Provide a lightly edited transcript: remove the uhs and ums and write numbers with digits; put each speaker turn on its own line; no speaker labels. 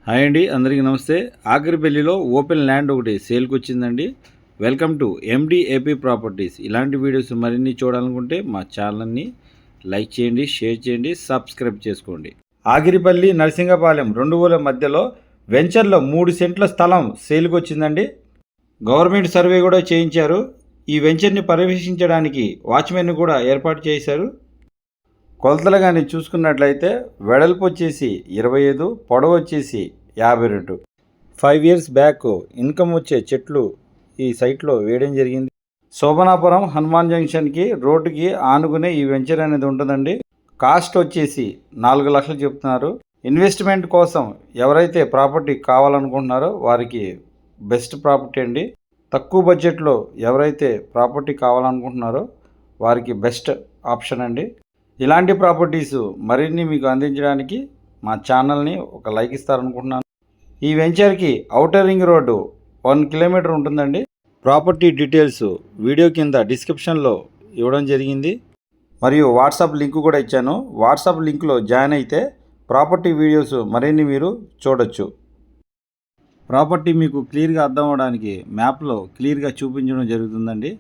Hi అండి, అందరికీ నమస్తే. ఆఖరిపల్లిలో ఓపెన్ ల్యాండ్ ఒకటి సేల్కి వచ్చిందండి. Welcome to MDAP properties. ఇలాంటి వీడియోస్ మరిన్ని చూడాలనుకుంటే మా ఛానల్ని లైక్ చేయండి, షేర్ చేయండి, సబ్స్క్రైబ్ చేసుకోండి. ఆగిరిపల్లి నరసింగపాలెం 2 ఊళ్ళ మధ్యలో వెంచర్లో 3 సెంట్ల స్థలం సేల్కి వచ్చిందండి. గవర్నమెంట్ సర్వే కూడా చేయించారు. ఈ వెంచర్ని పర్యవేక్షించడానికి వాచ్మెన్ కూడా ఏర్పాటు చేశారు. కొలతలు కానీ చూసుకున్నట్లయితే వెడల్పు వచ్చేసి 25, పొడవు వచ్చేసి 52. 5 ఇయర్స్ బ్యాక్ ఇన్కమ్ వచ్చే చెట్లు ఈ సైట్లో వేయడం జరిగింది. శోభనాపురం హనుమాన్ జంక్షన్కి రోడ్డుకి ఆనుకునే ఈ వెంచర్ అనేది ఉంటుందండి. కాస్ట్ వచ్చేసి 4 లక్షలు చెప్తున్నారు. ఇన్వెస్ట్మెంట్ కోసం ఎవరైతే ప్రాపర్టీ కావాలనుకుంటున్నారో వారికి బెస్ట్ ప్రాపర్టీ అండి. తక్కువ బడ్జెట్లో ఎవరైతే ప్రాపర్టీ కావాలనుకుంటున్నారో వారికి బెస్ట్ ఆప్షన్ అండి. ఇలాంటి ప్రాపర్టీస్ మరిన్ని మీకు అందించడానికి మా ఛానల్ని ఒక లైక్ ఇస్తారనుకుంటున్నాను. ఈ వెంచర్కి ఔటర్ రింగ్ రోడ్డు 1 కిలోమీటర్ ఉంటుందండి. ప్రాపర్టీ డీటెయిల్స్ వీడియో కింద డిస్క్రిప్షన్లో ఇవ్వడం జరిగింది. మరియు వాట్సాప్ లింక్ కూడా ఇచ్చాను. వాట్సాప్ లింక్లో జాయిన్ అయితే ప్రాపర్టీ వీడియోస్ మరిన్ని మీరు చూడొచ్చు. ప్రాపర్టీ మీకు క్లియర్గా అర్థం అవ్వడానికి మ్యాప్లో క్లియర్గా చూపించడం జరుగుతుందండి.